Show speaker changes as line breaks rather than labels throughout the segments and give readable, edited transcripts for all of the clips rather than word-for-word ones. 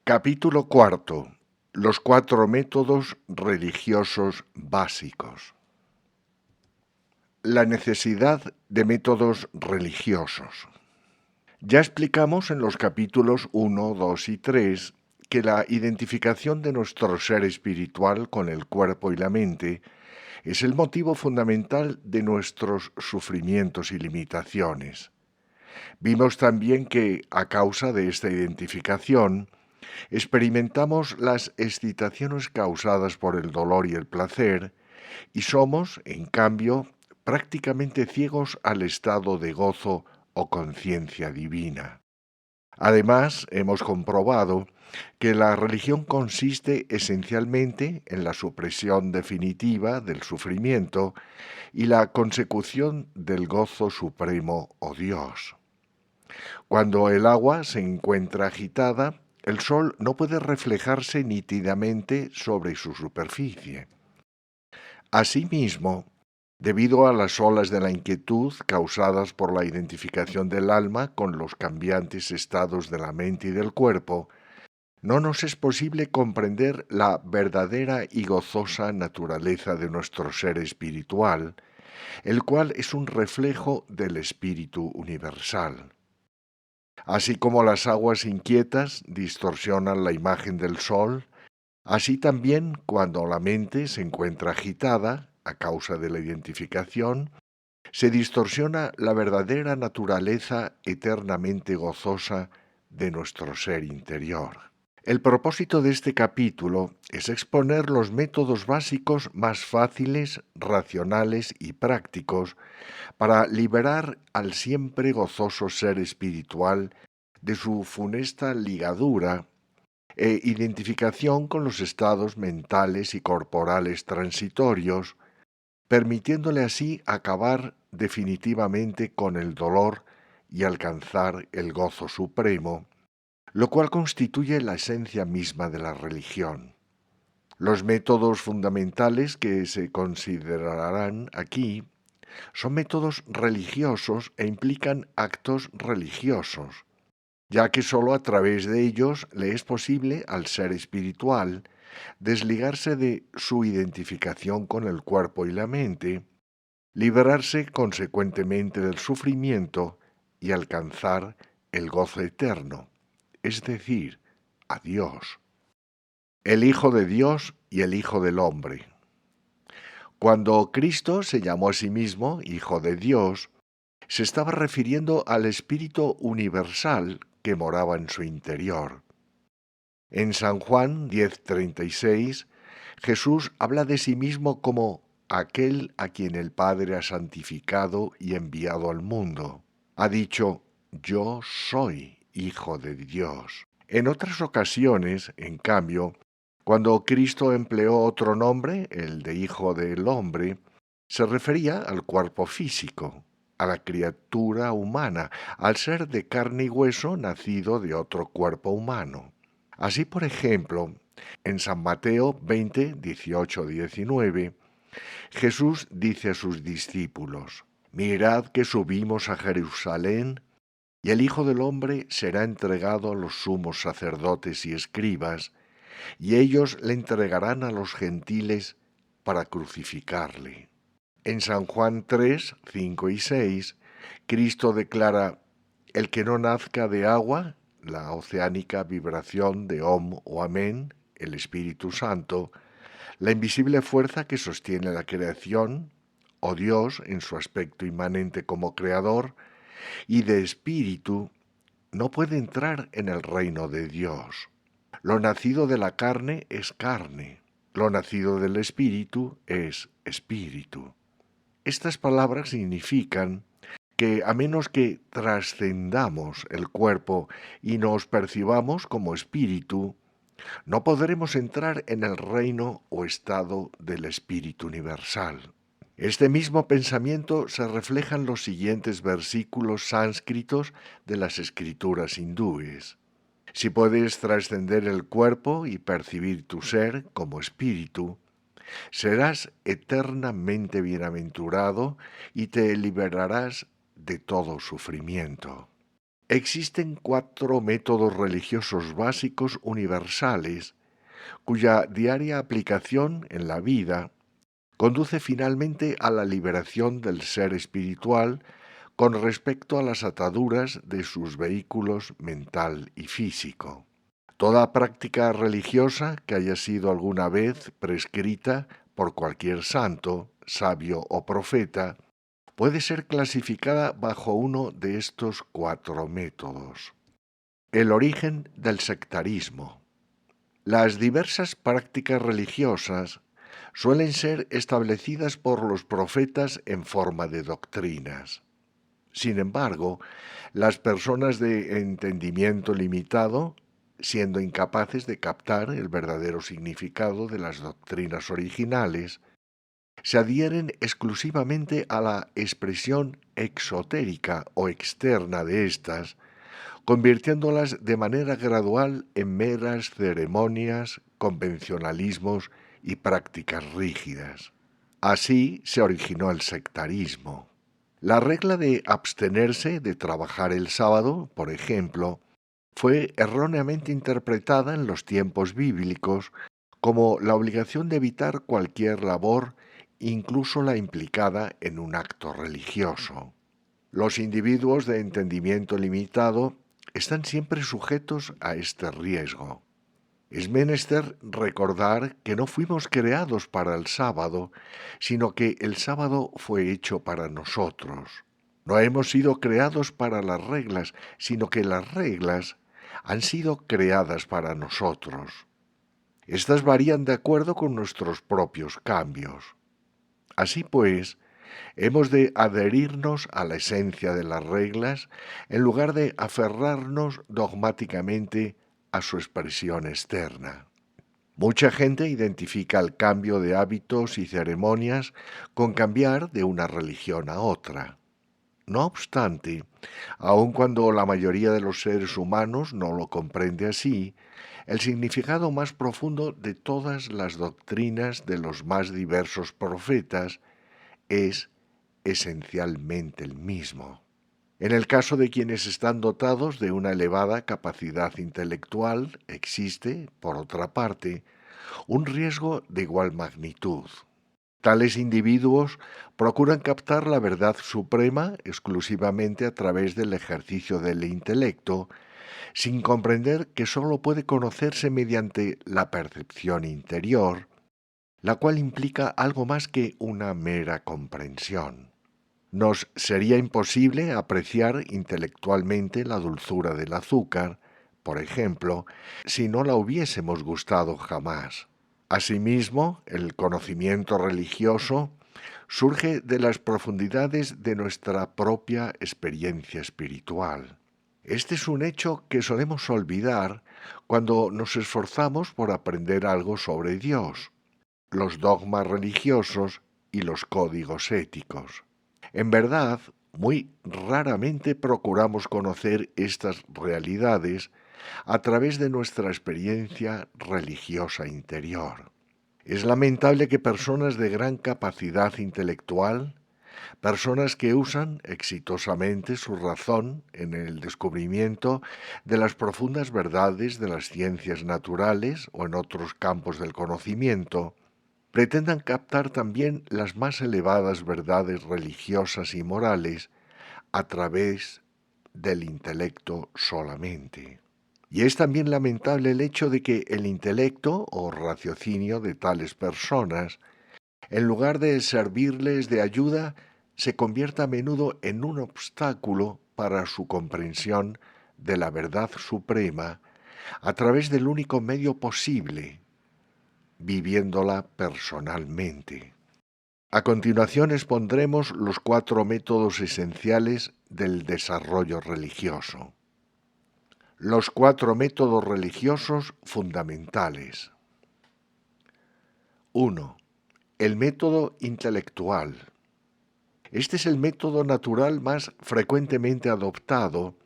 Capítulo cuarto. Los cuatro métodos religiosos básicos. La necesidad de métodos religiosos. Ya explicamos en los capítulos 1, 2 y 3 que la identificación de nuestro ser espiritual con el cuerpo y la mente es el motivo fundamental de nuestros sufrimientos y limitaciones. Vimos también que, a causa de esta identificación, experimentamos las excitaciones causadas por el dolor y el placer y somos, en cambio, prácticamente ciegos al estado de gozo o conciencia divina. Además, hemos comprobado que la religión consiste esencialmente en la supresión definitiva del sufrimiento y la consecución del gozo supremo o Dios. Cuando el agua se encuentra agitada, el sol no puede reflejarse nítidamente sobre su superficie. Asimismo, debido a las olas de la inquietud causadas por la identificación del alma con los cambiantes estados de la mente y del cuerpo, no nos es posible comprender la verdadera y gozosa naturaleza de nuestro ser espiritual, el cual es un reflejo del espíritu universal. Así como las aguas inquietas distorsionan la imagen del sol, así también cuando la mente se encuentra agitada a causa de la identificación, se distorsiona la verdadera naturaleza eternamente gozosa de nuestro ser interior. El propósito de este capítulo es exponer los métodos básicos más fáciles, racionales y prácticos para liberar al siempre gozoso ser espiritual de su funesta ligadura e identificación con los estados mentales y corporales transitorios, permitiéndole así acabar definitivamente con el dolor y alcanzar el gozo supremo, lo cual constituye la esencia misma de la religión. Los métodos fundamentales que se considerarán aquí son métodos religiosos e implican actos religiosos, ya que sólo a través de ellos le es posible al ser espiritual desligarse de su identificación con el cuerpo y la mente, liberarse consecuentemente del sufrimiento y alcanzar el gozo eterno, es decir, a Dios, el Hijo de Dios y el Hijo del Hombre. Cuando Cristo se llamó a sí mismo Hijo de Dios, se estaba refiriendo al Espíritu universal que moraba en su interior. En San Juan 10:36, Jesús habla de sí mismo como aquel a quien el Padre ha santificado y enviado al mundo. Ha dicho, yo soy Hijo de Dios. En otras ocasiones, en cambio, cuando Cristo empleó otro nombre, el de Hijo del Hombre, se refería al cuerpo físico, a la criatura humana, al ser de carne y hueso nacido de otro cuerpo humano. Así, por ejemplo, en San Mateo 20, 18, 19, Jesús dice a sus discípulos, mirad que subimos a Jerusalén, y el Hijo del Hombre será entregado a los sumos sacerdotes y escribas, y ellos le entregarán a los gentiles para crucificarle. En San Juan 3, 5 y 6, Cristo declara, el que no nazca de agua, la oceánica vibración de Om o Amén, el Espíritu Santo, la invisible fuerza que sostiene la creación, o Dios en su aspecto inmanente como creador, y de espíritu, no puede entrar en el reino de Dios. Lo nacido de la carne es carne, lo nacido del espíritu es espíritu. Estas palabras significan que a menos que trascendamos el cuerpo y nos percibamos como espíritu, no podremos entrar en el reino o estado del espíritu universal. Este mismo pensamiento se refleja en los siguientes versículos sánscritos de las escrituras hindúes. Si puedes trascender el cuerpo y percibir tu ser como espíritu, serás eternamente bienaventurado y te liberarás de todo sufrimiento. Existen 4 métodos religiosos básicos universales cuya diaria aplicación en la vida conduce finalmente a la liberación del ser espiritual con respecto a las ataduras de sus vehículos mental y físico. Toda práctica religiosa que haya sido alguna vez prescrita por cualquier santo, sabio o profeta puede ser clasificada bajo uno de estos 4 métodos. El origen del sectarismo. Las diversas prácticas religiosas suelen ser establecidas por los profetas en forma de doctrinas. Sin embargo, las personas de entendimiento limitado, siendo incapaces de captar el verdadero significado de las doctrinas originales, se adhieren exclusivamente a la expresión exotérica o externa de éstas, convirtiéndolas de manera gradual en meras ceremonias, convencionalismos y prácticas rígidas. Así se originó el sectarismo. La regla de abstenerse de trabajar el sábado, por ejemplo, fue erróneamente interpretada en los tiempos bíblicos como la obligación de evitar cualquier labor, incluso la implicada en un acto religioso. Los individuos de entendimiento limitado están siempre sujetos a este riesgo. Es menester recordar que no fuimos creados para el sábado, sino que el sábado fue hecho para nosotros. No hemos sido creados para las reglas, sino que las reglas han sido creadas para nosotros. Estas varían de acuerdo con nuestros propios cambios. Así pues, hemos de adherirnos a la esencia de las reglas en lugar de aferrarnos dogmáticamente a su expresión externa. Mucha gente identifica el cambio de hábitos y ceremonias con cambiar de una religión a otra. No obstante, aun cuando la mayoría de los seres humanos no lo comprende así, el significado más profundo de todas las doctrinas de los más diversos profetas es esencialmente el mismo. En el caso de quienes están dotados de una elevada capacidad intelectual, existe, por otra parte, un riesgo de igual magnitud. Tales individuos procuran captar la verdad suprema exclusivamente a través del ejercicio del intelecto, sin comprender que sólo puede conocerse mediante la percepción interior, la cual implica algo más que una mera comprensión. Nos sería imposible apreciar intelectualmente la dulzura del azúcar, por ejemplo, si no la hubiésemos gustado jamás. Asimismo, el conocimiento religioso surge de las profundidades de nuestra propia experiencia espiritual. Este es un hecho que solemos olvidar cuando nos esforzamos por aprender algo sobre Dios, los dogmas religiosos y los códigos éticos. En verdad, muy raramente procuramos conocer estas realidades a través de nuestra experiencia religiosa interior. Es lamentable que personas de gran capacidad intelectual, personas que usan exitosamente su razón en el descubrimiento de las profundas verdades de las ciencias naturales o en otros campos del conocimiento, pretendan captar también las más elevadas verdades religiosas y morales a través del intelecto solamente. Y es también lamentable el hecho de que el intelecto o raciocinio de tales personas, en lugar de servirles de ayuda, se convierta a menudo en un obstáculo para su comprensión de la verdad suprema a través del único medio posible, viviéndola personalmente. A continuación expondremos los 4 métodos esenciales del desarrollo religioso. Los 4 métodos religiosos fundamentales. 1. El método intelectual. Este es el método natural más frecuentemente adoptado,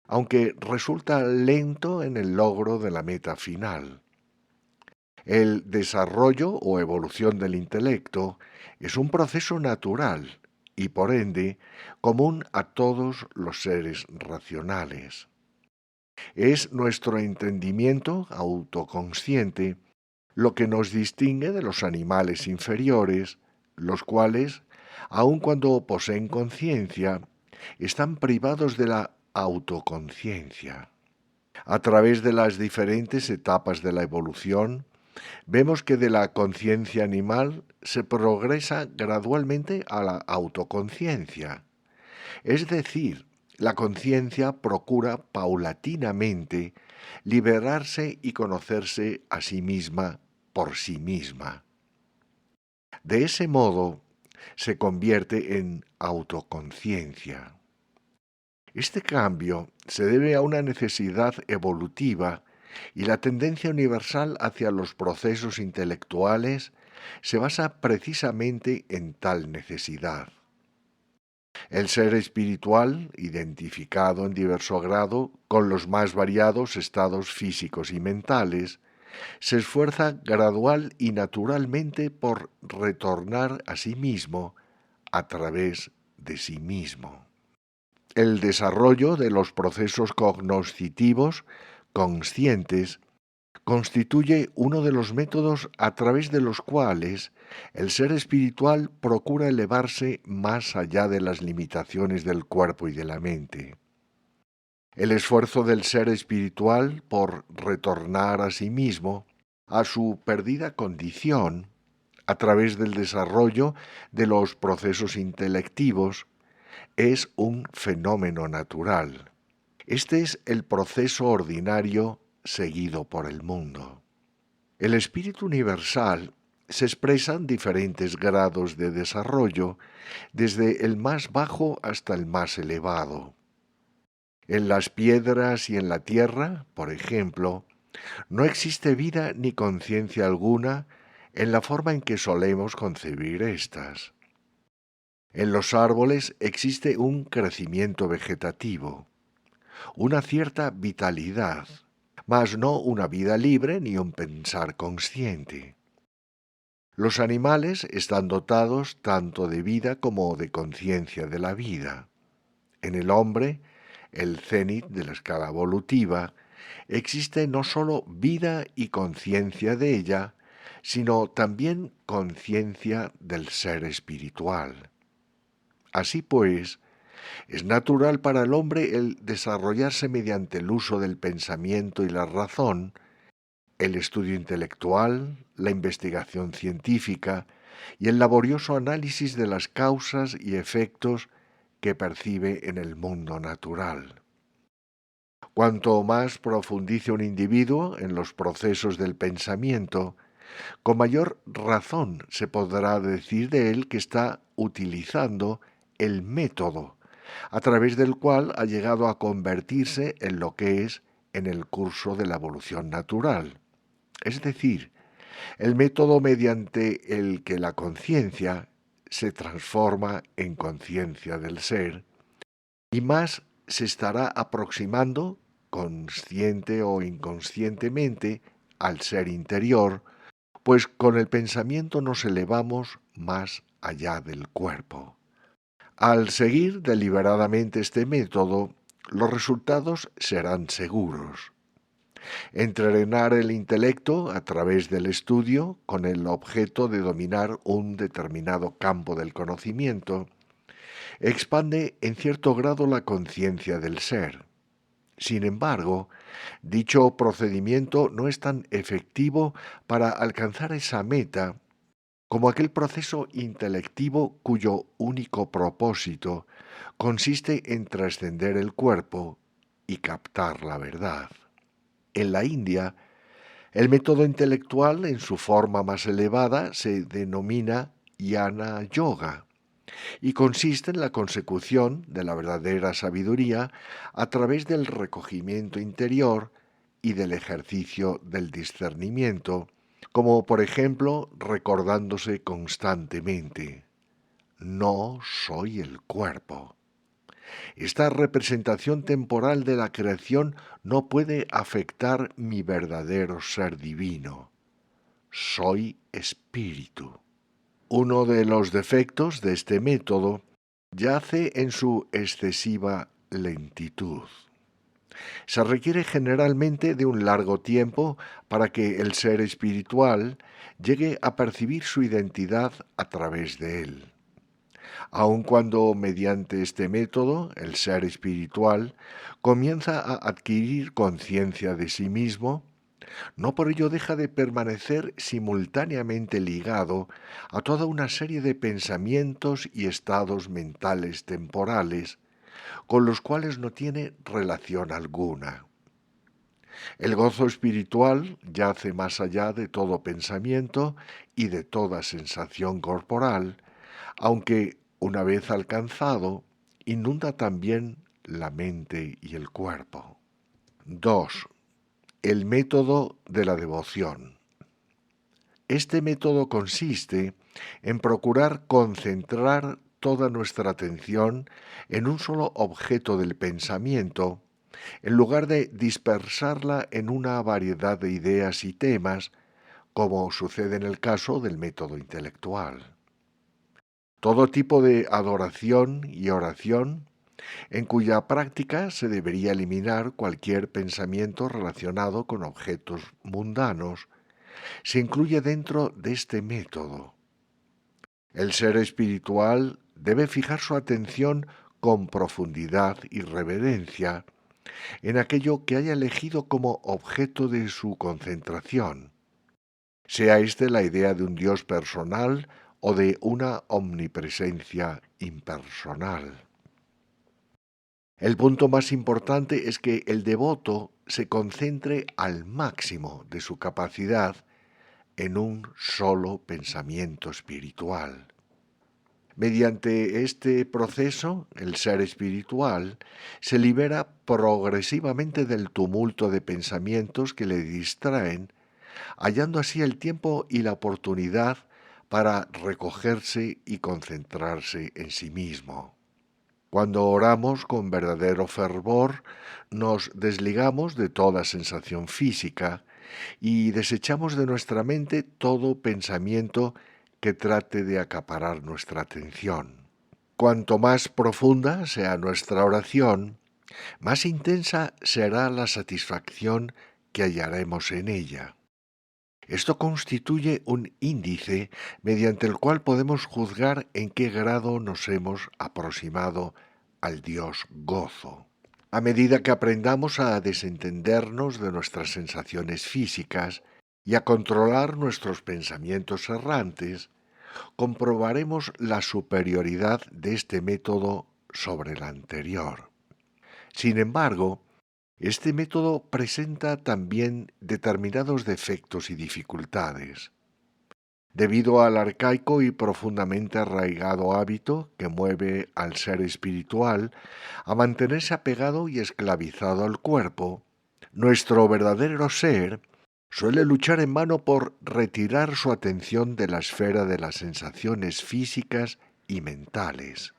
aunque resulta lento en el logro de la meta final. El desarrollo o evolución del intelecto es un proceso natural y por ende común a todos los seres racionales. Es nuestro entendimiento autoconsciente lo que nos distingue de los animales inferiores, los cuales, aun cuando poseen conciencia, están privados de la autoconciencia. A través de las diferentes etapas de la evolución, vemos que de la conciencia animal se progresa gradualmente a la autoconciencia. Es decir, la conciencia procura paulatinamente liberarse y conocerse a sí misma por sí misma. De ese modo, se convierte en autoconciencia. Este cambio se debe a una necesidad evolutiva y la tendencia universal hacia los procesos intelectuales se basa precisamente en tal necesidad. El ser espiritual, identificado en diverso grado con los más variados estados físicos y mentales, se esfuerza gradual y naturalmente por retornar a sí mismo a través de sí mismo. El desarrollo de los procesos cognoscitivos conscientes constituye uno de los métodos a través de los cuales el ser espiritual procura elevarse más allá de las limitaciones del cuerpo y de la mente. El esfuerzo del ser espiritual por retornar a sí mismo, a su perdida condición, a través del desarrollo de los procesos intelectivos, es un fenómeno natural. Este es el proceso ordinario seguido por el mundo. El espíritu universal se expresa en diferentes grados de desarrollo, desde el más bajo hasta el más elevado. En las piedras y en la tierra, por ejemplo, no existe vida ni conciencia alguna en la forma en que solemos concebir éstas. En los árboles existe un crecimiento vegetativo, una cierta vitalidad, mas no una vida libre ni un pensar consciente. Los animales están dotados tanto de vida como de conciencia de la vida. En el hombre, el cénit de la escala evolutiva, existe no sólo vida y conciencia de ella, sino también conciencia del ser espiritual. Así pues, es natural para el hombre el desarrollarse mediante el uso del pensamiento y la razón, el estudio intelectual, la investigación científica y el laborioso análisis de las causas y efectos que percibe en el mundo natural. Cuanto más profundice un individuo en los procesos del pensamiento, con mayor razón se podrá decir de él que está utilizando el método, a través del cual ha llegado a convertirse en lo que es en el curso de la evolución natural. Es decir, el método mediante el que la conciencia se transforma en conciencia del ser y más se estará aproximando, consciente o inconscientemente, al ser interior, pues con el pensamiento nos elevamos más allá del cuerpo. Al seguir deliberadamente este método, los resultados serán seguros. Entrenar el intelecto a través del estudio con el objeto de dominar un determinado campo del conocimiento expande en cierto grado la conciencia del ser. Sin embargo, dicho procedimiento no es tan efectivo para alcanzar esa meta como aquel proceso intelectivo cuyo único propósito consiste en trascender el cuerpo y captar la verdad. En la India, el método intelectual en su forma más elevada se denomina Jnana Yoga y consiste en la consecución de la verdadera sabiduría a través del recogimiento interior y del ejercicio del discernimiento, como por ejemplo recordándose constantemente, no soy el cuerpo. Esta representación temporal de la creación no puede afectar mi verdadero ser divino. Soy espíritu. Uno de los defectos de este método yace en su excesiva lentitud. Se requiere generalmente de un largo tiempo para que el ser espiritual llegue a percibir su identidad a través de él. Aun cuando mediante este método el ser espiritual comienza a adquirir conciencia de sí mismo, no por ello deja de permanecer simultáneamente ligado a toda una serie de pensamientos y estados mentales temporales con los cuales no tiene relación alguna. El gozo espiritual yace más allá de todo pensamiento y de toda sensación corporal, aunque, una vez alcanzado, inunda también la mente y el cuerpo. 2. El método de la devoción. Este método consiste en procurar concentrar toda nuestra atención en un solo objeto del pensamiento, en lugar de dispersarla en una variedad de ideas y temas, como sucede en el caso del método intelectual. Todo tipo de adoración y oración, en cuya práctica se debería eliminar cualquier pensamiento relacionado con objetos mundanos, se incluye dentro de este método. El ser espiritual debe fijar su atención con profundidad y reverencia en aquello que haya elegido como objeto de su concentración, sea éste la idea de un Dios personal o de una omnipresencia impersonal. El punto más importante es que el devoto se concentre al máximo de su capacidad en un solo pensamiento espiritual. Mediante este proceso, el ser espiritual se libera progresivamente del tumulto de pensamientos que le distraen, hallando así el tiempo y la oportunidad para recogerse y concentrarse en sí mismo. Cuando oramos con verdadero fervor, nos desligamos de toda sensación física y desechamos de nuestra mente todo pensamiento que trate de acaparar nuestra atención. Cuanto más profunda sea nuestra oración, más intensa será la satisfacción que hallaremos en ella. Esto constituye un índice mediante el cual podemos juzgar en qué grado nos hemos aproximado al Dios gozo. A medida que aprendamos a desentendernos de nuestras sensaciones físicas y a controlar nuestros pensamientos errantes, comprobaremos la superioridad de este método sobre el anterior. Sin embargo, este método presenta también determinados defectos y dificultades. Debido al arcaico y profundamente arraigado hábito que mueve al ser espiritual a mantenerse apegado y esclavizado al cuerpo, nuestro verdadero ser suele luchar en vano por retirar su atención de la esfera de las sensaciones físicas y mentales.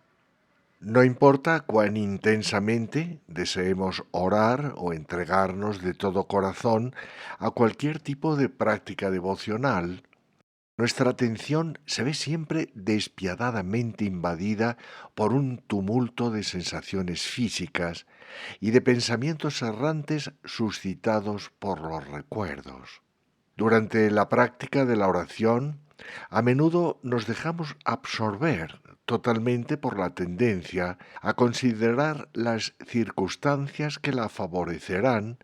No importa cuán intensamente deseemos orar o entregarnos de todo corazón a cualquier tipo de práctica devocional, nuestra atención se ve siempre despiadadamente invadida por un tumulto de sensaciones físicas y de pensamientos errantes suscitados por los recuerdos. Durante la práctica de la oración, a menudo nos dejamos absorber totalmente por la tendencia a considerar las circunstancias que la favorecerán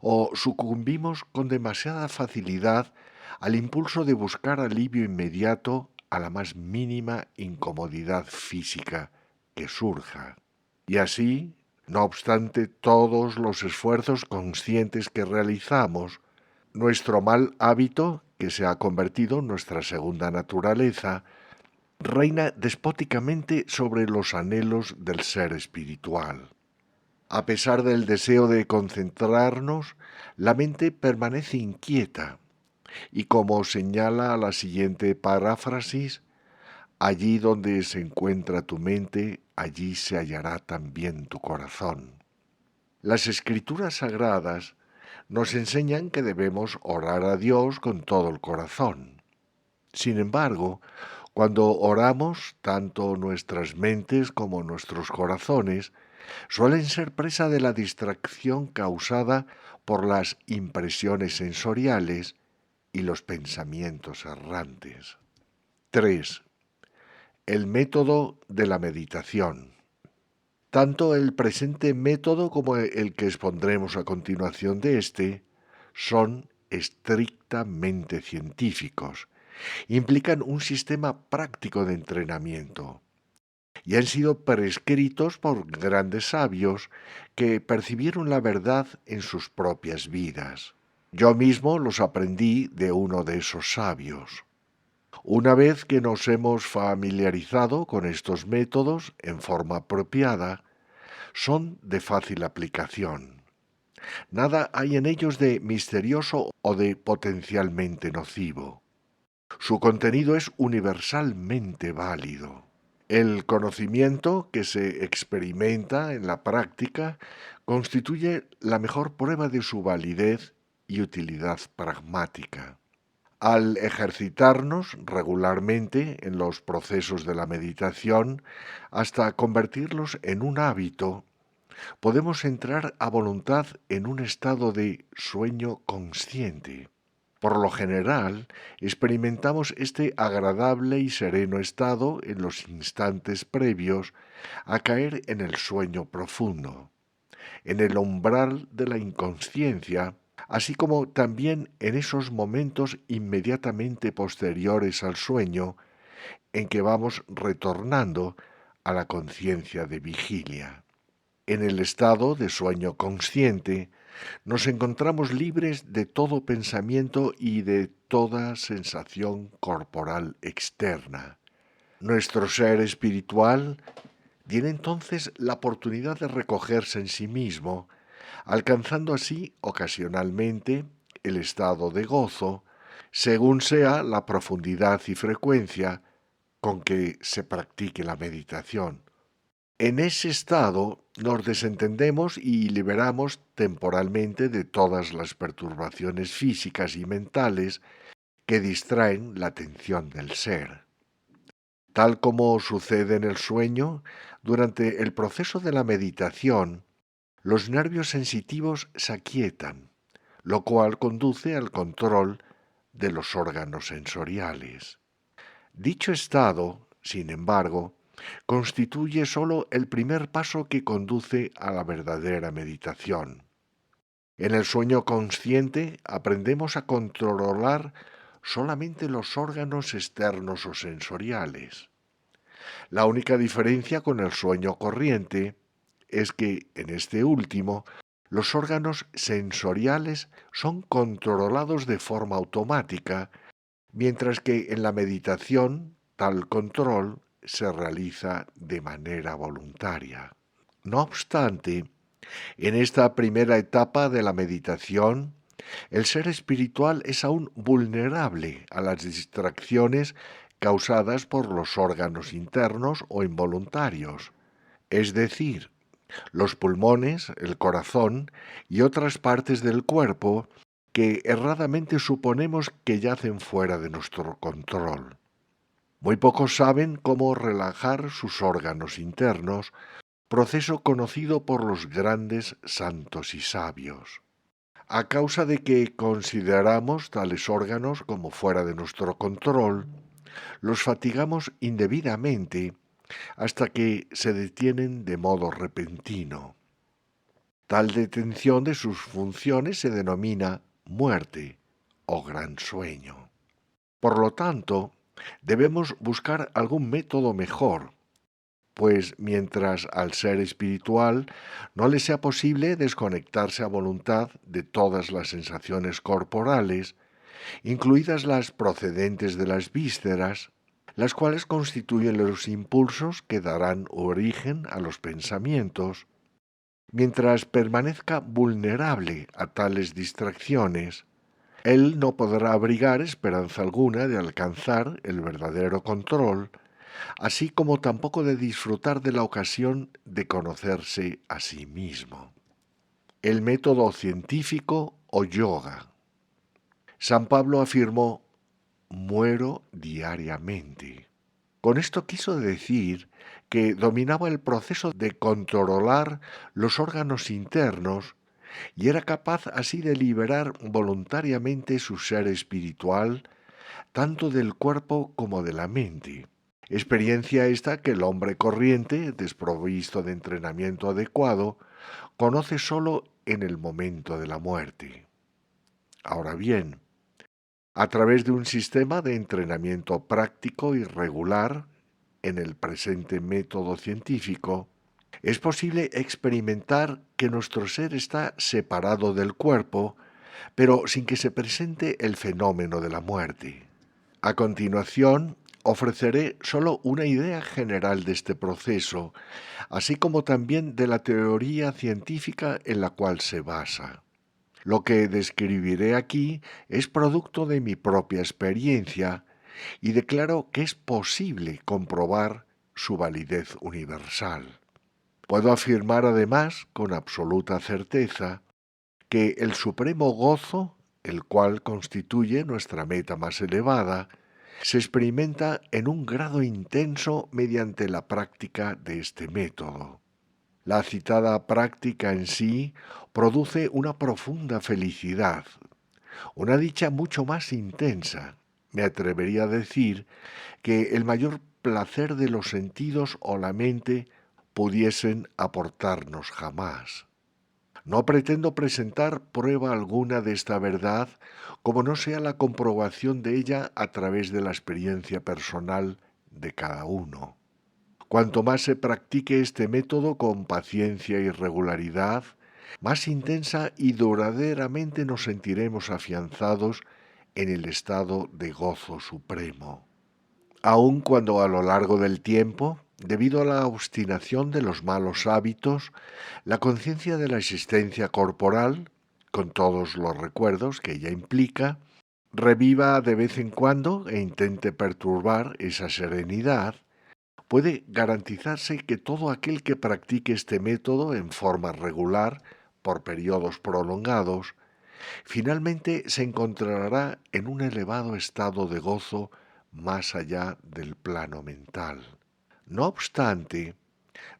o sucumbimos con demasiada facilidad al impulso de buscar alivio inmediato a la más mínima incomodidad física que surja. Y así, no obstante todos los esfuerzos conscientes que realizamos, nuestro mal hábito, que se ha convertido en nuestra segunda naturaleza, reina despóticamente sobre los anhelos del ser espiritual. A pesar del deseo de concentrarnos, la mente permanece inquieta y, como señala la siguiente paráfrasis, allí donde se encuentra tu mente, allí se hallará también tu corazón. Las escrituras sagradas nos enseñan que debemos orar a Dios con todo el corazón. Sin embargo, Cuando oramos, tanto nuestras mentes como nuestros corazones suelen ser presa de la distracción causada por las impresiones sensoriales y los pensamientos errantes. 3. El método de la meditación. Tanto el presente método como el que expondremos a continuación de este son estrictamente científicos. Implican un sistema práctico de entrenamiento y han sido prescritos por grandes sabios que percibieron la verdad en sus propias vidas. Yo mismo los aprendí de uno de esos sabios. Una vez que nos hemos familiarizado con estos métodos en forma apropiada, son de fácil aplicación. Nada hay en ellos de misterioso o de potencialmente nocivo. Su contenido es universalmente válido. El conocimiento que se experimenta en la práctica constituye la mejor prueba de su validez y utilidad pragmática. Al ejercitarnos regularmente en los procesos de la meditación hasta convertirlos en un hábito, podemos entrar a voluntad en un estado de sueño consciente. Por lo general, experimentamos este agradable y sereno estado en los instantes previos a caer en el sueño profundo, en el umbral de la inconsciencia, así como también en esos momentos inmediatamente posteriores al sueño en que vamos retornando a la conciencia de vigilia. En el estado de sueño consciente, nos encontramos libres de todo pensamiento y de toda sensación corporal externa. Nuestro ser espiritual tiene entonces la oportunidad de recogerse en sí mismo, alcanzando así ocasionalmente el estado de gozo, según sea la profundidad y frecuencia con que se practique la meditación. En ese estado nos desentendemos y liberamos temporalmente de todas las perturbaciones físicas y mentales que distraen la atención del ser. Tal como sucede en el sueño, durante el proceso de la meditación, los nervios sensitivos se aquietan, lo cual conduce al control de los órganos sensoriales. Dicho estado, sin embargo, constituye sólo el primer paso que conduce a la verdadera meditación. En el sueño consciente aprendemos a controlar solamente los órganos externos o sensoriales. La única diferencia con el sueño corriente es que en este último los órganos sensoriales son controlados de forma automática, mientras que en la meditación tal control se realiza de manera voluntaria. No obstante, en esta primera etapa de la meditación, el ser espiritual es aún vulnerable a las distracciones causadas por los órganos internos o involuntarios, es decir, los pulmones, el corazón y otras partes del cuerpo que erradamente suponemos que yacen fuera de nuestro control. Muy pocos saben cómo relajar sus órganos internos, proceso conocido por los grandes santos y sabios. A causa de que consideramos tales órganos como fuera de nuestro control, los fatigamos indebidamente hasta que se detienen de modo repentino. Tal detención de sus funciones se denomina muerte o gran sueño. Por lo tanto, debemos buscar algún método mejor, pues mientras al ser espiritual no le sea posible desconectarse a voluntad de todas las sensaciones corporales, incluidas las procedentes de las vísceras, las cuales constituyen los impulsos que darán origen a los pensamientos, mientras permanezca vulnerable a tales distracciones, él no podrá abrigar esperanza alguna de alcanzar el verdadero control, así como tampoco de disfrutar de la ocasión de conocerse a sí mismo. El método científico o yoga. San Pablo afirmó: muero diariamente. Con esto quiso decir que dominaba el proceso de controlar los órganos internos y era capaz así de liberar voluntariamente su ser espiritual, tanto del cuerpo como de la mente. Experiencia esta que el hombre corriente, desprovisto de entrenamiento adecuado, conoce sólo en el momento de la muerte. Ahora bien, a través de un sistema de entrenamiento práctico y regular, en el presente método científico, es posible experimentar que nuestro ser está separado del cuerpo, pero sin que se presente el fenómeno de la muerte. A continuación, ofreceré solo una idea general de este proceso, así como también de la teoría científica en la cual se basa. Lo que describiré aquí es producto de mi propia experiencia y declaro que es posible comprobar su validez universal. Puedo afirmar además con absoluta certeza que el supremo gozo, el cual constituye nuestra meta más elevada, se experimenta en un grado intenso mediante la práctica de este método. La citada práctica en sí produce una profunda felicidad, una dicha mucho más intensa. Me atrevería a decir que el mayor placer de los sentidos o la mente pudiesen aportarnos jamás. No pretendo presentar prueba alguna de esta verdad, como no sea la comprobación de ella a través de la experiencia personal de cada uno. Cuanto más se practique este método con paciencia y regularidad, más intensa y duraderamente nos sentiremos afianzados en el estado de gozo supremo. Aun cuando a lo largo del tiempo, debido a la obstinación de los malos hábitos, la conciencia de la existencia corporal, con todos los recuerdos que ella implica, reviva de vez en cuando e intente perturbar esa serenidad, puede garantizarse que todo aquel que practique este método en forma regular, por periodos prolongados, finalmente se encontrará en un elevado estado de gozo más allá del plano mental. No obstante,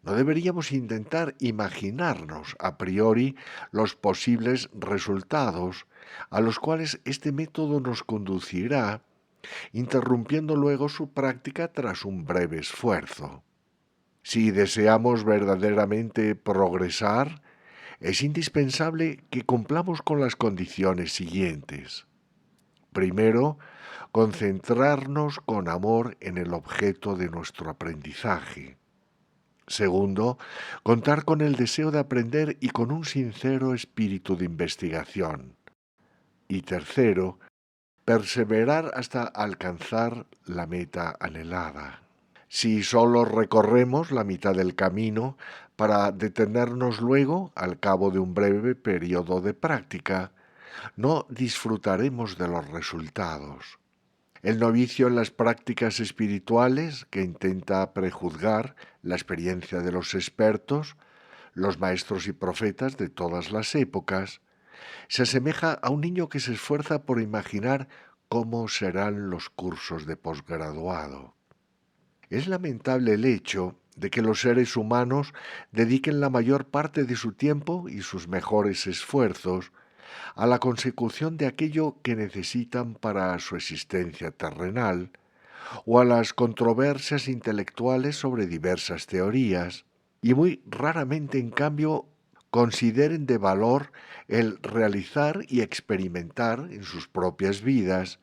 no deberíamos intentar imaginarnos a priori los posibles resultados a los cuales este método nos conducirá, interrumpiendo luego su práctica tras un breve esfuerzo. Si deseamos verdaderamente progresar, es indispensable que cumplamos con las condiciones siguientes. Primero, concentrarnos con amor en el objeto de nuestro aprendizaje. Segundo, contar con el deseo de aprender y con un sincero espíritu de investigación. Y tercero, perseverar hasta alcanzar la meta anhelada. Si solo recorremos la mitad del camino para detenernos luego al cabo de un breve periodo de práctica, no disfrutaremos de los resultados. El novicio en las prácticas espirituales, que intenta prejuzgar la experiencia de los expertos, los maestros y profetas de todas las épocas, se asemeja a un niño que se esfuerza por imaginar cómo serán los cursos de posgraduado. Es lamentable el hecho de que los seres humanos dediquen la mayor parte de su tiempo y sus mejores esfuerzos a la consecución de aquello que necesitan para su existencia terrenal, o a las controversias intelectuales sobre diversas teorías, y muy raramente, en cambio, consideren de valor el realizar y experimentar en sus propias vidas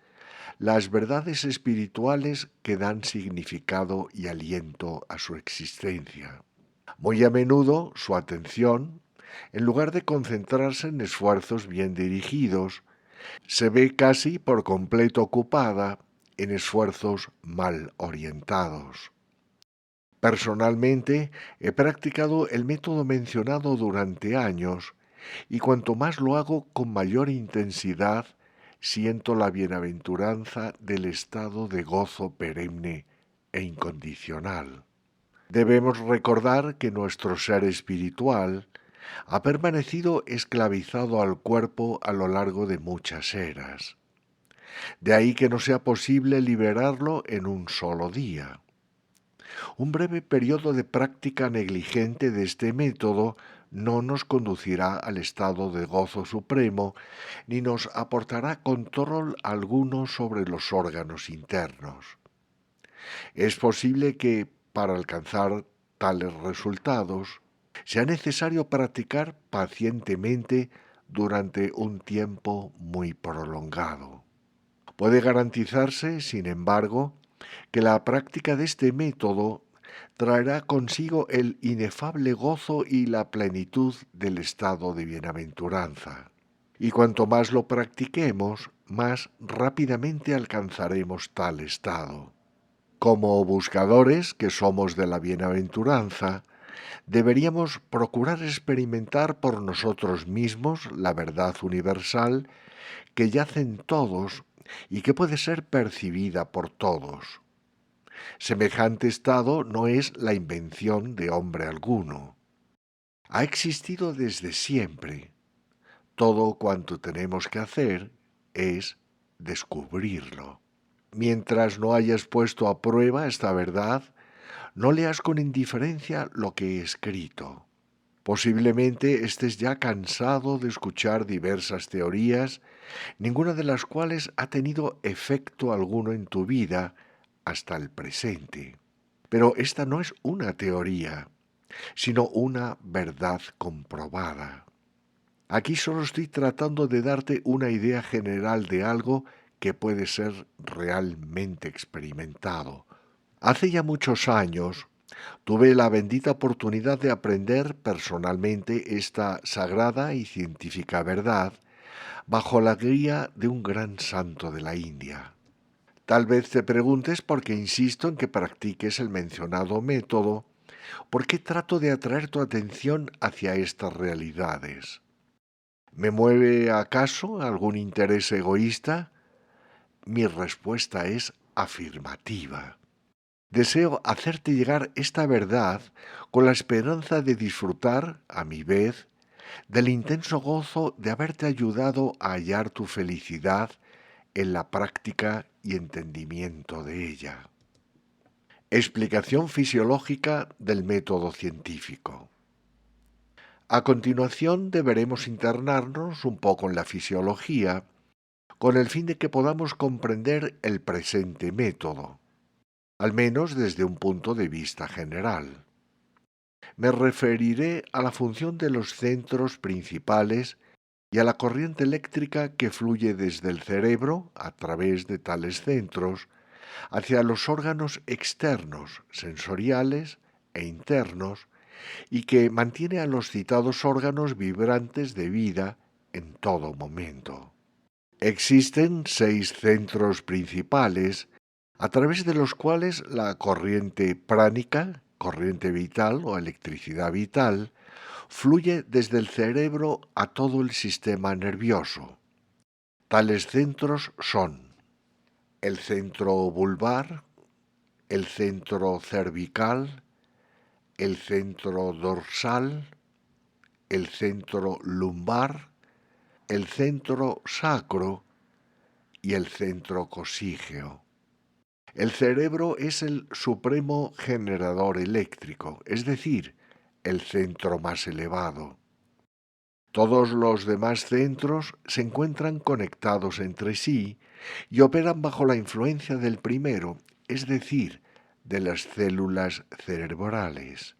las verdades espirituales que dan significado y aliento a su existencia. Muy a menudo su atención, en lugar de concentrarse en esfuerzos bien dirigidos, se ve casi por completo ocupada en esfuerzos mal orientados. Personalmente, he practicado el método mencionado durante años y cuanto más lo hago con mayor intensidad, siento la bienaventuranza del estado de gozo perenne e incondicional. Debemos recordar que nuestro ser espiritual ha permanecido esclavizado al cuerpo a lo largo de muchas eras. De ahí que no sea posible liberarlo en un solo día. Un breve periodo de práctica negligente de este método no nos conducirá al estado de gozo supremo ni nos aportará control alguno sobre los órganos internos. Es posible que, para alcanzar tales resultados, sea necesario practicar pacientemente durante un tiempo muy prolongado. Puede garantizarse, sin embargo, que la práctica de este método traerá consigo el inefable gozo y la plenitud del estado de bienaventuranza. Y cuanto más lo practiquemos, más rápidamente alcanzaremos tal estado. Como buscadores que somos de la bienaventuranza, deberíamos procurar experimentar por nosotros mismos la verdad universal que yace en todos y que puede ser percibida por todos. Semejante estado no es la invención de hombre alguno. Ha existido desde siempre. Todo cuanto tenemos que hacer es descubrirlo. Mientras no hayas puesto a prueba esta verdad, no leas con indiferencia lo que he escrito. Posiblemente estés ya cansado de escuchar diversas teorías, ninguna de las cuales ha tenido efecto alguno en tu vida hasta el presente. Pero esta no es una teoría, sino una verdad comprobada. Aquí solo estoy tratando de darte una idea general de algo que puede ser realmente experimentado. Hace ya muchos años tuve la bendita oportunidad de aprender personalmente esta sagrada y científica verdad bajo la guía de un gran santo de la India. Tal vez te preguntes por qué insisto en que practiques el mencionado método, por qué trato de atraer tu atención hacia estas realidades. ¿Me mueve acaso algún interés egoísta? Mi respuesta es afirmativa. Deseo hacerte llegar esta verdad con la esperanza de disfrutar, a mi vez, del intenso gozo de haberte ayudado a hallar tu felicidad en la práctica y entendimiento de ella. Explicación fisiológica del método científico. A continuación deberemos internarnos un poco en la fisiología con el fin de que podamos comprender el presente método, al menos desde un punto de vista general. Me referiré a la función de los centros principales y a la corriente eléctrica que fluye desde el cerebro, a través de tales centros, hacia los órganos externos, sensoriales e internos, y que mantiene a los citados órganos vibrantes de vida en todo momento. Existen 6 centros principales a través de los cuales la corriente pránica, corriente vital o electricidad vital, fluye desde el cerebro a todo el sistema nervioso. Tales centros son el centro vulvar, el centro cervical, el centro dorsal, el centro lumbar, el centro sacro y el centro cosígeo. El cerebro es el supremo generador eléctrico, es decir, el centro más elevado. Todos los demás centros se encuentran conectados entre sí y operan bajo la influencia del primero, es decir, de las células cerebrales.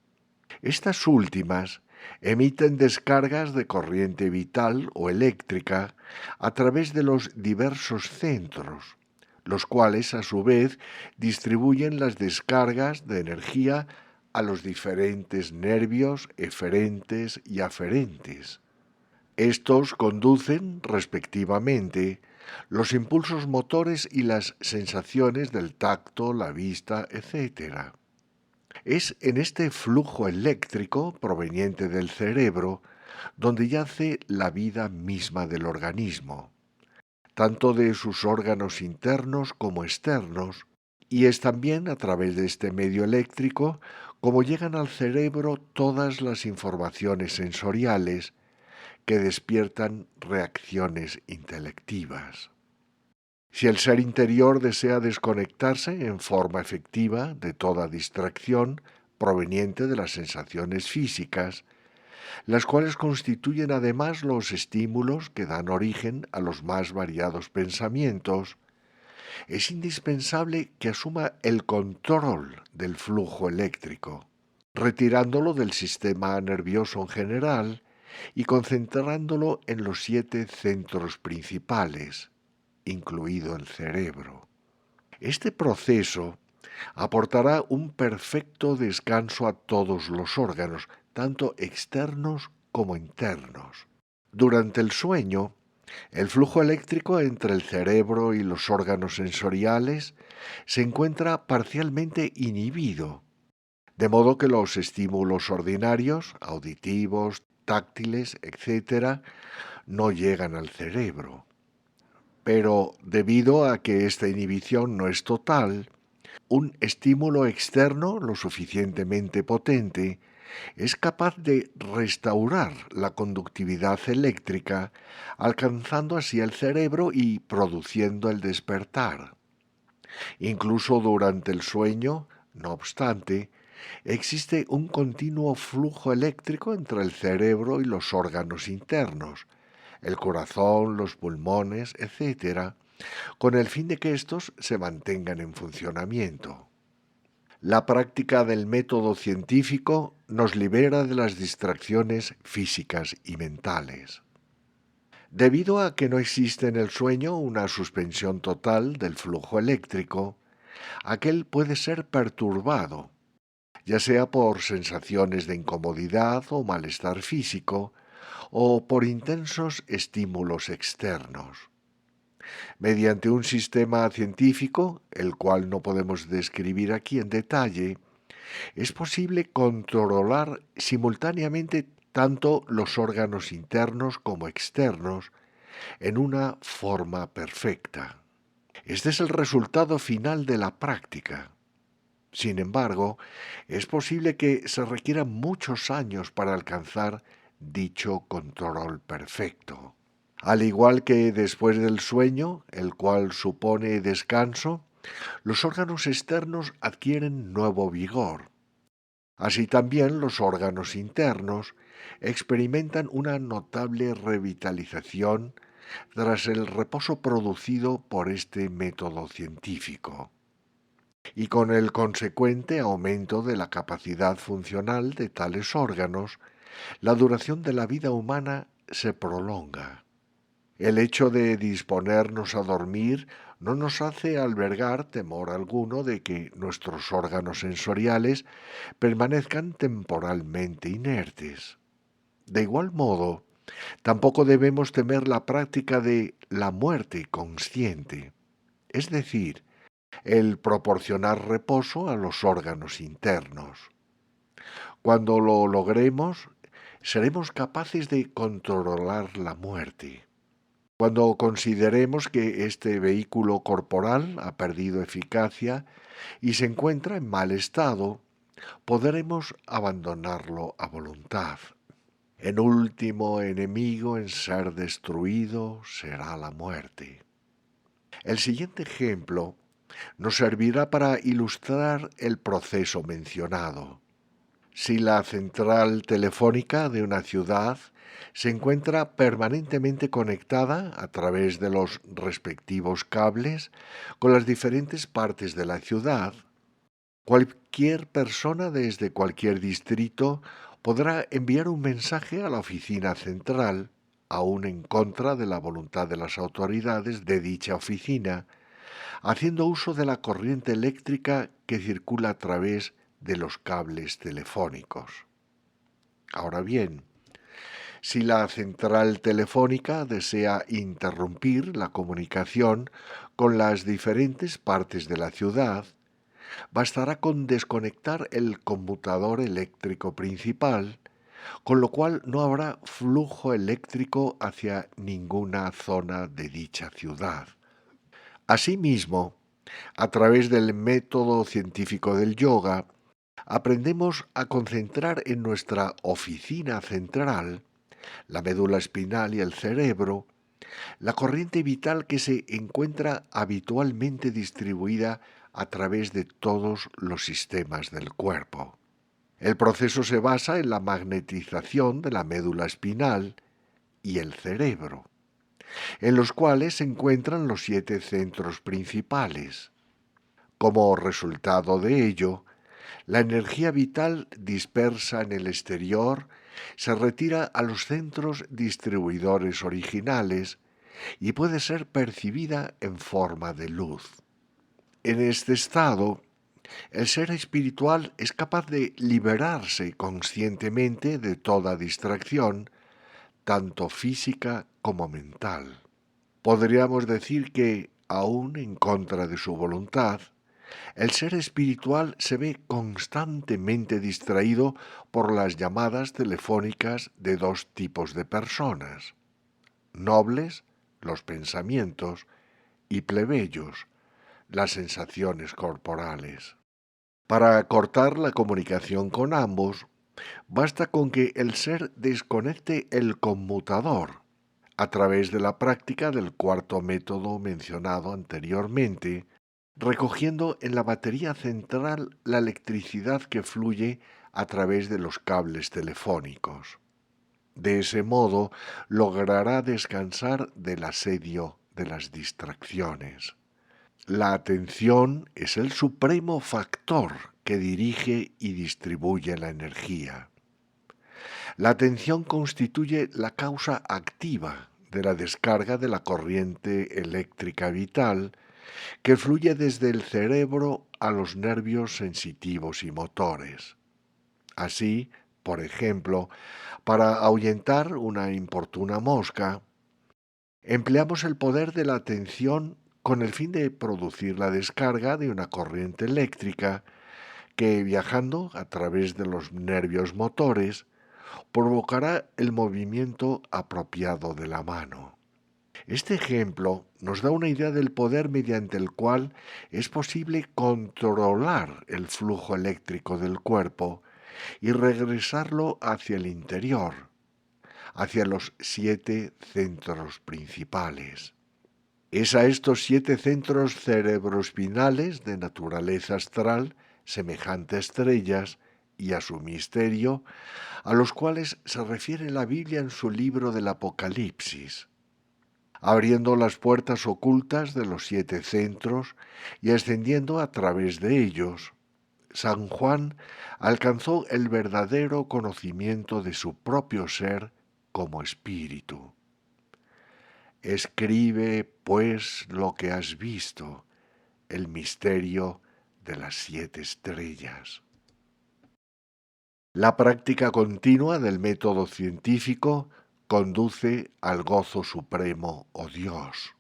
Estas últimas emiten descargas de corriente vital o eléctrica a través de los diversos centros, los cuales a su vez distribuyen las descargas de energía a los diferentes nervios eferentes y aferentes. Estos conducen, respectivamente, los impulsos motores y las sensaciones del tacto, la vista, etc. Es en este flujo eléctrico proveniente del cerebro donde yace la vida misma del organismo, tanto de sus órganos internos como externos, y es también a través de este medio eléctrico como llegan al cerebro todas las informaciones sensoriales que despiertan reacciones intelectivas. Si el ser interior desea desconectarse en forma efectiva de toda distracción proveniente de las sensaciones físicas, las cuales constituyen además los estímulos que dan origen a los más variados pensamientos, es indispensable que asuma el control del flujo eléctrico, retirándolo del sistema nervioso en general y concentrándolo en los 7 centros principales, incluido el cerebro. Este proceso aportará un perfecto descanso a todos los órganos, tanto externos como internos. Durante el sueño, el flujo eléctrico entre el cerebro y los órganos sensoriales se encuentra parcialmente inhibido, de modo que los estímulos ordinarios, auditivos, táctiles, etc., no llegan al cerebro. Pero debido a que esta inhibición no es total, un estímulo externo lo suficientemente potente es capaz de restaurar la conductividad eléctrica, alcanzando así el cerebro y produciendo el despertar. Incluso durante el sueño, no obstante, existe un continuo flujo eléctrico entre el cerebro y los órganos internos, el corazón, los pulmones, etc., con el fin de que éstos se mantengan en funcionamiento. La práctica del método científico nos libera de las distracciones físicas y mentales. Debido a que no existe en el sueño una suspensión total del flujo eléctrico, aquel puede ser perturbado, ya sea por sensaciones de incomodidad o malestar físico, o por intensos estímulos externos. Mediante un sistema científico, el cual no podemos describir aquí en detalle, es posible controlar simultáneamente tanto los órganos internos como externos en una forma perfecta. Este es el resultado final de la práctica. Sin embargo, es posible que se requieran muchos años para alcanzar dicho control perfecto. Al igual que después del sueño, el cual supone descanso, los órganos externos adquieren nuevo vigor. Así también los órganos internos experimentan una notable revitalización tras el reposo producido por este método científico, y con el consecuente aumento de la capacidad funcional de tales órganos, la duración de la vida humana se prolonga. El hecho de disponernos a dormir no nos hace albergar temor alguno de que nuestros órganos sensoriales permanezcan temporalmente inertes. De igual modo, tampoco debemos temer la práctica de la muerte consciente, es decir, el proporcionar reposo a los órganos internos. Cuando lo logremos, seremos capaces de controlar la muerte. Cuando consideremos que este vehículo corporal ha perdido eficacia y se encuentra en mal estado, podremos abandonarlo a voluntad. El último enemigo en ser destruido será la muerte. El siguiente ejemplo nos servirá para ilustrar el proceso mencionado. Si la central telefónica de una ciudad se encuentra permanentemente conectada a través de los respectivos cables con las diferentes partes de la ciudad, cualquier persona desde cualquier distrito podrá enviar un mensaje a la oficina central, aun en contra de la voluntad de las autoridades de dicha oficina, haciendo uso de la corriente eléctrica que circula a través de los cables telefónicos. Ahora bien, si la central telefónica desea interrumpir la comunicación con las diferentes partes de la ciudad, bastará con desconectar el conmutador eléctrico principal, con lo cual no habrá flujo eléctrico hacia ninguna zona de dicha ciudad. Asimismo, a través del método científico del yoga, aprendemos a concentrar en nuestra oficina central, la médula espinal y el cerebro, la corriente vital que se encuentra habitualmente distribuida a través de todos los sistemas del cuerpo. El proceso se basa en la magnetización de la médula espinal y el cerebro, en los cuales se encuentran los 7 centros principales. Como resultado de ello, la energía vital dispersa en el exterior se retira a los centros distribuidores originales y puede ser percibida en forma de luz. En este estado, el ser espiritual es capaz de liberarse conscientemente de toda distracción, tanto física como mental. Podríamos decir que, aun en contra de su voluntad, el ser espiritual se ve constantemente distraído por las llamadas telefónicas de 2 tipos de personas: nobles, los pensamientos, y plebeyos, las sensaciones corporales. Para cortar la comunicación con ambos, basta con que el ser desconecte el conmutador a través de la práctica del cuarto método mencionado anteriormente, recogiendo en la batería central la electricidad que fluye a través de los cables telefónicos. De ese modo logrará descansar del asedio de las distracciones. La atención es el supremo factor que dirige y distribuye la energía. La atención constituye la causa activa de la descarga de la corriente eléctrica vital que fluye desde el cerebro a los nervios sensitivos y motores. Así, por ejemplo, para ahuyentar una importuna mosca, empleamos el poder de la atención con el fin de producir la descarga de una corriente eléctrica que, viajando a través de los nervios motores, provocará el movimiento apropiado de la mano. Este ejemplo nos da una idea del poder mediante el cual es posible controlar el flujo eléctrico del cuerpo y regresarlo hacia el interior, hacia los 7 centros principales. Es a estos 7 centros cerebroespinales de naturaleza astral, semejante a estrellas, y a su misterio, a los cuales se refiere la Biblia en su libro del Apocalipsis, abriendo las puertas ocultas de los 7 centros y ascendiendo a través de ellos. San Juan alcanzó el verdadero conocimiento de su propio ser como espíritu. Escribe, pues, lo que has visto, el misterio de las 7 estrellas. La práctica continua del método científico conduce al gozo supremo o Dios.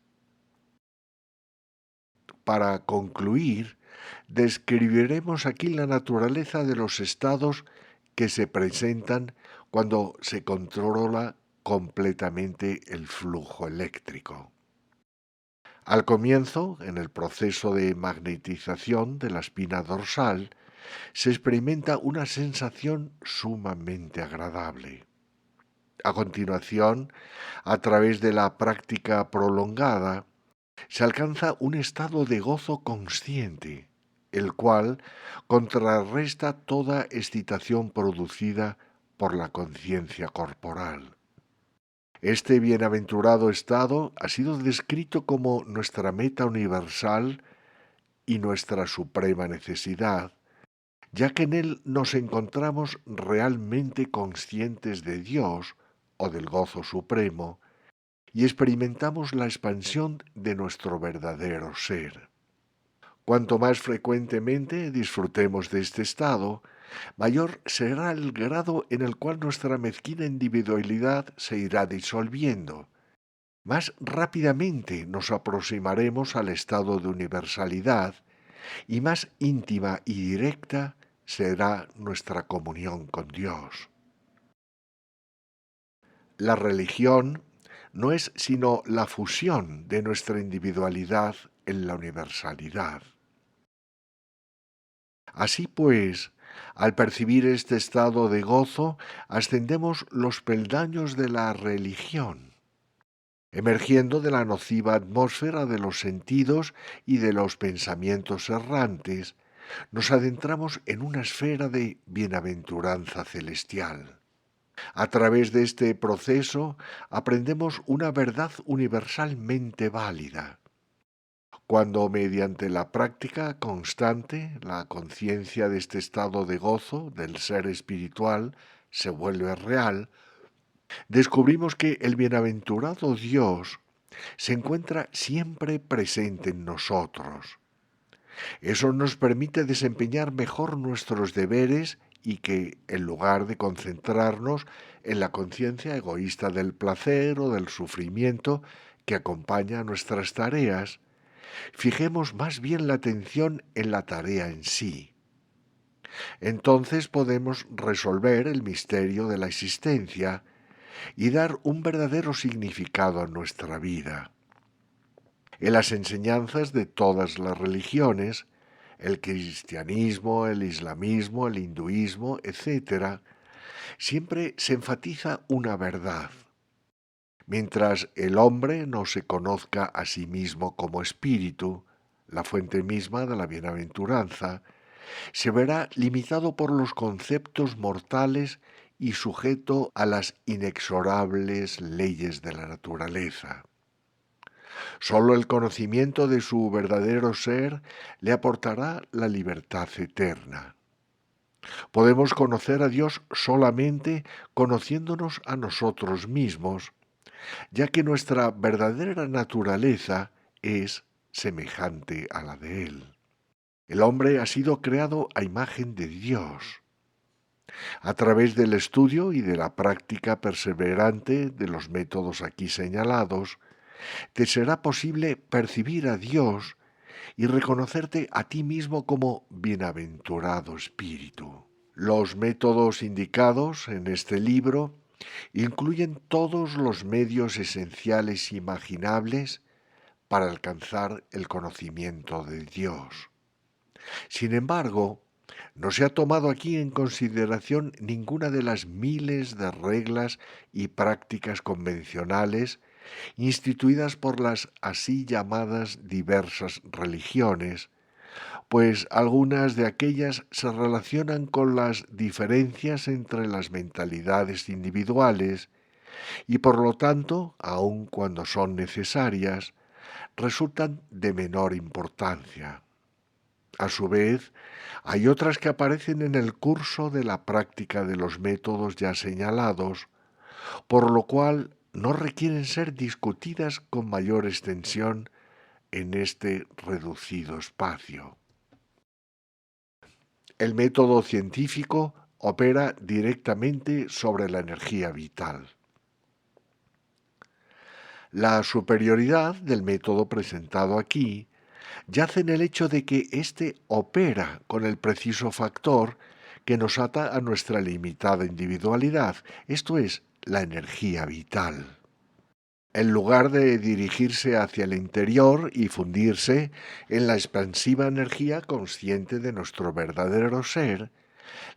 Para concluir, describiremos aquí la naturaleza de los estados que se presentan cuando se controla completamente el flujo eléctrico. Al comienzo, en el proceso de magnetización de la espina dorsal, se experimenta una sensación sumamente agradable. A continuación, a través de la práctica prolongada, se alcanza un estado de gozo consciente, el cual contrarresta toda excitación producida por la conciencia corporal. Este bienaventurado estado ha sido descrito como nuestra meta universal y nuestra suprema necesidad, ya que en él nos encontramos realmente conscientes de Dios o del gozo supremo y experimentamos la expansión de nuestro verdadero ser. Cuanto más frecuentemente disfrutemos de este estado, mayor será el grado en el cual nuestra mezquina individualidad se irá disolviendo. Más rápidamente nos aproximaremos al estado de universalidad y más íntima y directa será nuestra comunión con Dios. La religión no es sino la fusión de nuestra individualidad en la universalidad. Así pues, al percibir este estado de gozo, ascendemos los peldaños de la religión. emergiendo de la nociva atmósfera de los sentidos y de los pensamientos errantes, nos adentramos en una esfera de bienaventuranza celestial. A través de este proceso aprendemos una verdad universalmente válida. Cuando mediante la práctica constante la conciencia de este estado de gozo del ser espiritual se vuelve real, descubrimos que el bienaventurado Dios se encuentra siempre presente en nosotros. Eso nos permite desempeñar mejor nuestros deberes y que, en lugar de concentrarnos en la conciencia egoísta del placer o del sufrimiento que acompaña nuestras tareas, fijemos más bien la atención en la tarea en sí. Entonces podemos resolver el misterio de la existencia y dar un verdadero significado a nuestra vida. En las enseñanzas de todas las religiones, el cristianismo, el islamismo, el hinduismo, etc., siempre se enfatiza una verdad. Mientras el hombre no se conozca a sí mismo como espíritu, la fuente misma de la bienaventuranza, se verá limitado por los conceptos mortales y sujeto a las inexorables leyes de la naturaleza. Solo el conocimiento de su verdadero ser le aportará la libertad eterna. Podemos conocer a Dios solamente conociéndonos a nosotros mismos, ya que nuestra verdadera naturaleza es semejante a la de Él. El hombre ha sido creado a imagen de Dios. A través del estudio y de la práctica perseverante de los métodos aquí señalados, te será posible percibir a Dios y reconocerte a ti mismo como bienaventurado espíritu. Los métodos indicados en este libro incluyen todos los medios esenciales imaginables para alcanzar el conocimiento de Dios. Sin embargo, no se ha tomado aquí en consideración ninguna de las miles de reglas y prácticas convencionales instituidas por las así llamadas diversas religiones, pues algunas de aquellas se relacionan con las diferencias entre las mentalidades individuales y por lo tanto, aun cuando son necesarias, resultan de menor importancia. A su vez, hay otras que aparecen en el curso de la práctica de los métodos ya señalados, por lo cual no requieren ser discutidas con mayor extensión en este reducido espacio. El método científico opera directamente sobre la energía vital. La superioridad del método presentado aquí yace en el hecho de que éste opera con el preciso factor que nos ata a nuestra limitada individualidad, esto es, la energía vital. En lugar de dirigirse hacia el interior y fundirse en la expansiva energía consciente de nuestro verdadero ser,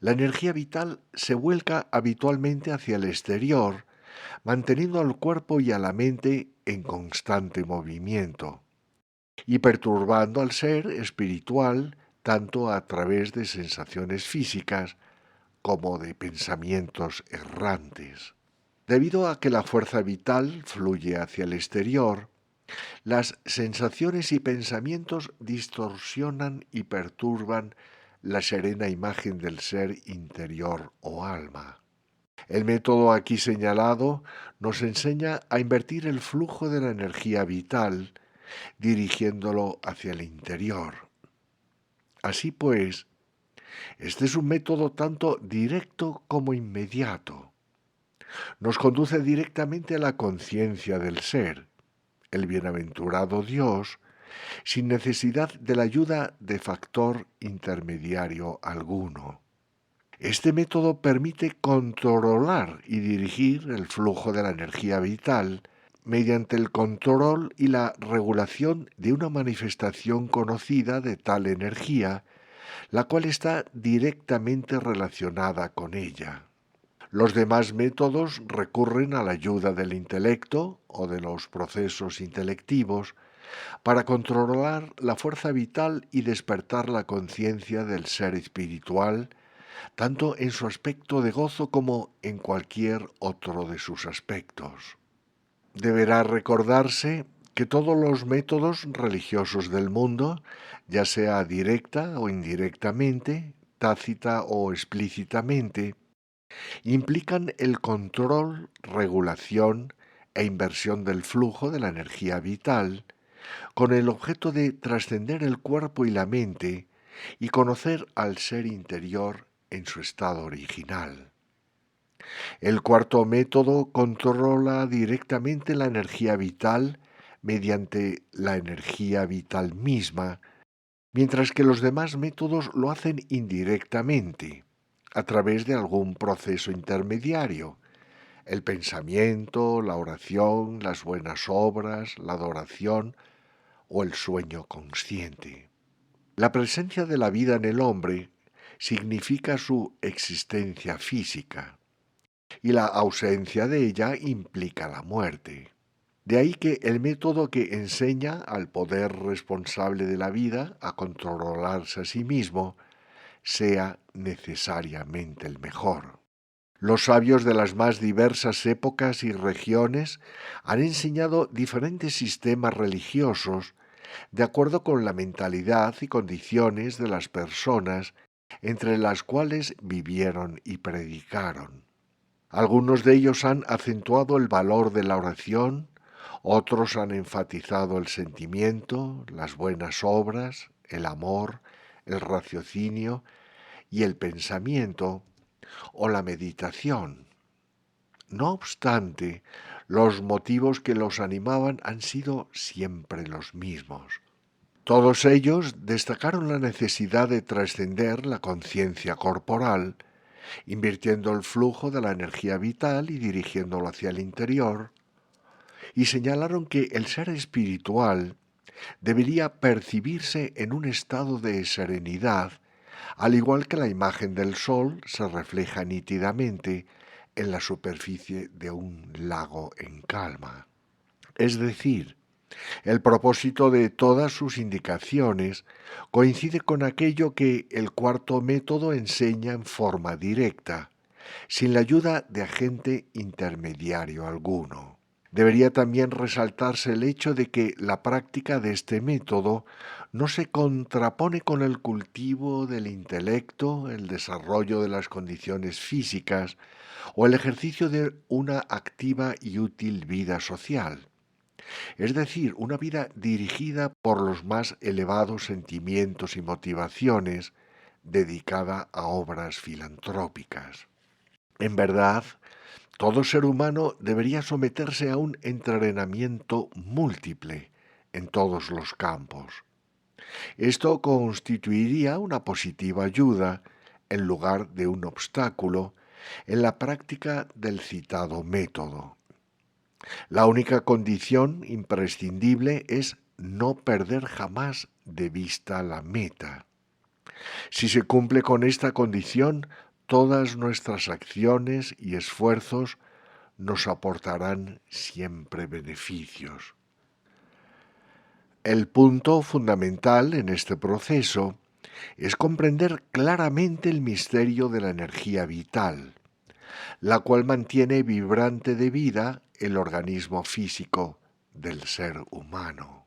la energía vital se vuelca habitualmente hacia el exterior, manteniendo al cuerpo y a la mente en constante movimiento y perturbando al ser espiritual tanto a través de sensaciones físicas como de pensamientos errantes. Debido a que la fuerza vital fluye hacia el exterior, las sensaciones y pensamientos distorsionan y perturban la serena imagen del ser interior o alma. El método aquí señalado nos enseña a invertir el flujo de la energía vital, dirigiéndolo hacia el interior. Así pues, este es un método tanto directo como inmediato. Nos conduce directamente a la conciencia del ser, el bienaventurado Dios, sin necesidad de la ayuda de factor intermediario alguno. Este método permite controlar y dirigir el flujo de la energía vital mediante el control y la regulación de una manifestación conocida de tal energía, la cual está directamente relacionada con ella. Los demás métodos recurren a la ayuda del intelecto o de los procesos intelectivos para controlar la fuerza vital y despertar la conciencia del ser espiritual, tanto en su aspecto de gozo como en cualquier otro de sus aspectos. Deberá recordarse que todos los métodos religiosos del mundo, ya sea directa o indirectamente, tácita o explícitamente, implican el control, regulación e inversión del flujo de la energía vital, con el objeto de trascender el cuerpo y la mente y conocer al ser interior en su estado original. El cuarto método controla directamente la energía vital mediante la energía vital misma, mientras que los demás métodos lo hacen indirectamente, a través de algún proceso intermediario: el pensamiento, la oración, las buenas obras, la adoración o el sueño consciente. La presencia de la vida en el hombre significa su existencia física, y la ausencia de ella implica la muerte. De ahí que el método que enseña al poder responsable de la vida a controlarse a sí mismo sea necesariamente el mejor. Los sabios de las más diversas épocas y regiones han enseñado diferentes sistemas religiosos de acuerdo con la mentalidad y condiciones de las personas entre las cuales vivieron y predicaron. Algunos de ellos han acentuado el valor de la oración, otros han enfatizado el sentimiento, las buenas obras, el amor, el raciocinio y el pensamiento o la meditación. No obstante, los motivos que los animaban han sido siempre los mismos. Todos ellos destacaron la necesidad de trascender la conciencia corporal, invirtiendo el flujo de la energía vital y dirigiéndolo hacia el interior, y señalaron que el ser espiritual debería percibirse en un estado de serenidad, al igual que la imagen del sol se refleja nítidamente en la superficie de un lago en calma. Es decir, el propósito de todas sus indicaciones coincide con aquello que el cuarto método enseña en forma directa, sin la ayuda de agente intermediario alguno. Debería también resaltarse el hecho de que la práctica de este método no se contrapone con el cultivo del intelecto, el desarrollo de las condiciones físicas o el ejercicio de una activa y útil vida social, es decir, una vida dirigida por los más elevados sentimientos y motivaciones, dedicada a obras filantrópicas. En verdad, todo ser humano debería someterse a un entrenamiento múltiple en todos los campos. Esto constituiría una positiva ayuda en lugar de un obstáculo en la práctica del citado método. La única condición imprescindible es no perder jamás de vista la meta. Si se cumple con esta condición, todas nuestras acciones y esfuerzos nos aportarán siempre beneficios. El punto fundamental en este proceso es comprender claramente el misterio de la energía vital, la cual mantiene vibrante de vida el organismo físico del ser humano.